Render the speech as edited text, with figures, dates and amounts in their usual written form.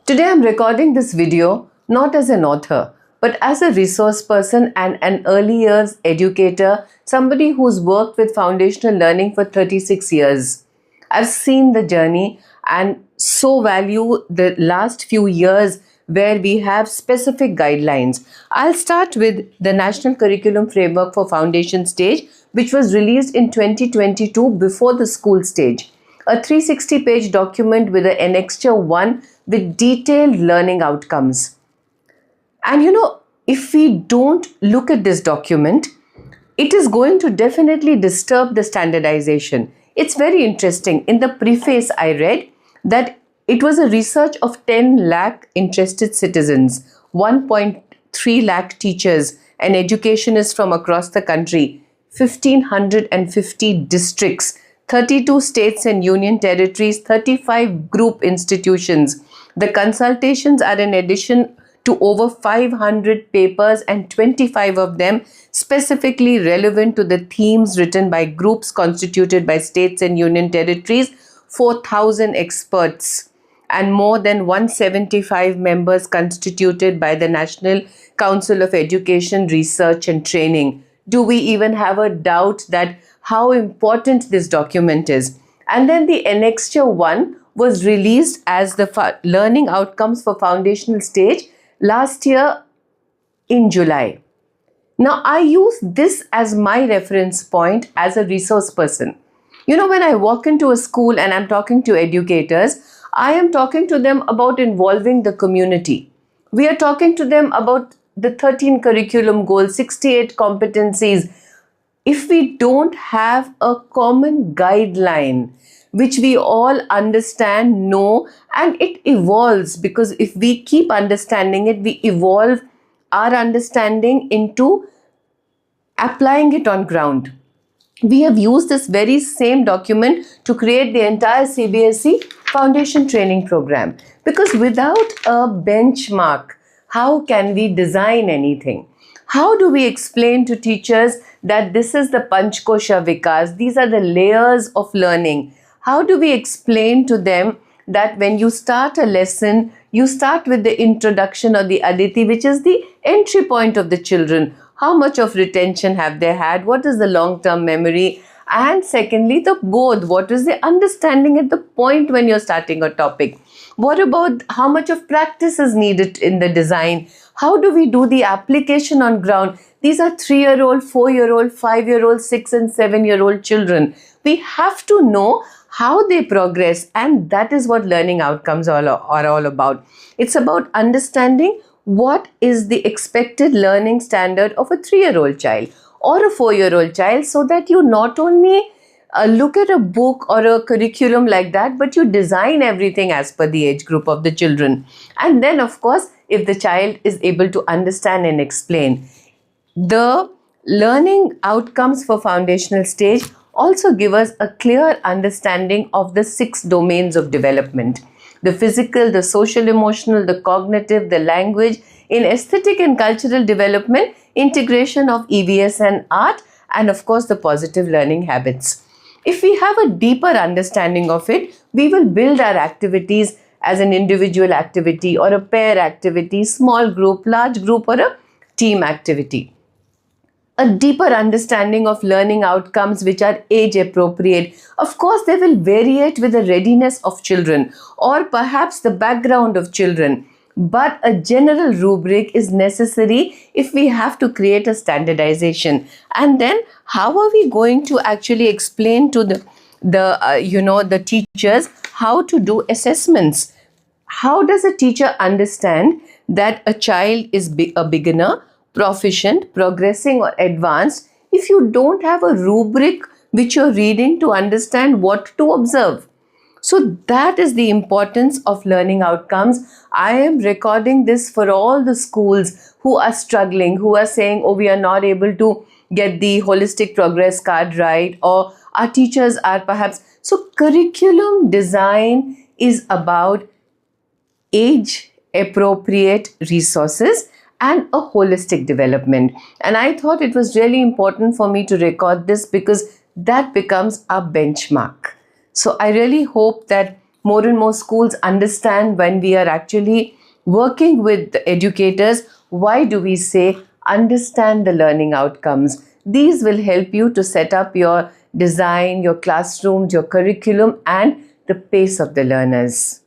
Today I'm recording this video not as an author, but as a resource person and an early years educator, somebody who's worked with foundational learning for 36 years. I've seen the journey and so value the last few years where we have specific guidelines. I'll start with the National Curriculum Framework for Foundation Stage, which was released in 2022 before the school stage. A 360-page document with an annexure 1 with detailed learning outcomes. And if we don't look at this document, it is going to definitely disturb the standardization. It's very interesting. In the preface, I read that it was a research of 10 lakh interested citizens, 1.3 lakh teachers and educationists from across the country, 1,550 districts, 32 states and union territories, 35 group institutions. The consultations are in addition to over 500 papers and 25 of them specifically relevant to the themes written by groups constituted by states and union territories, 4,000 experts and more than 175 members constituted by the National Council of Education, Research and Training. Do we even have a doubt that how important this document is? And then the annexure 1 was released as the learning outcomes for foundational stage last year in July. Now, I use this as my reference point as a resource person. When I walk into a school and I'm talking to educators, I am talking to them about involving the community. We are talking to them about the 13 curriculum goals, 68 competencies. If we don't have a common guideline, which we all understand, know, and it evolves, because if we keep understanding it, we evolve our understanding into applying it on ground. We have used this very same document to create the entire CBSE foundation training program, because without a benchmark, how can we design anything? How do we explain to teachers that this is the Panchkosha Vikas, these are the layers of learning? How do we explain to them that when you start a lesson, you start with the introduction or the Aditi, which is the entry point of the children? How much of retention have they had? What is the long-term memory? And secondly, the bodh. What is the understanding at the point when you're starting a topic? What about how much of practice is needed in the design? How do we do the application on ground? These are 3-year-old, 4-year-old, 5-year-old, 6 and 7-year-old children. We have to know how they progress, and that is what learning outcomes are all about. It's about understanding what is the expected learning standard of a 3-year-old child or a 4-year-old child, so that you not only look at a book or a curriculum like that, but you design everything as per the age group of the children. And then, of course, if the child is able to understand and explain. The learning outcomes for foundational stage also give us a clear understanding of the 6 domains of development: the physical, the social emotional, the cognitive, the language, in aesthetic and cultural development, integration of EVS and art, and of course the positive learning habits. If we have a deeper understanding of it, we will build our activities as an individual activity or a pair activity, small group, large group, or a team activity. A deeper understanding of learning outcomes which are age appropriate. Of course, they will variate with the readiness of children or perhaps the background of children. But a general rubric is necessary if we have to create a standardization. And then how are we going to actually explain to the teachers how to do assessments? How does a teacher understand that a child is a beginner, proficient, progressing or advanced if you don't have a rubric which you're reading to understand what to observe? So that is the importance of learning outcomes. I am recording this for all the schools who are struggling, who are saying, oh, we are not able to get the holistic progress card right, or our teachers are perhaps. So curriculum design is about age appropriate resources and a holistic development. And I thought it was really important for me to record this because that becomes a benchmark. So I really hope that more and more schools understand when we are actually working with the educators, why do we say understand the learning outcomes? These will help you to set up your design, your classrooms, your curriculum, and the pace of the learners.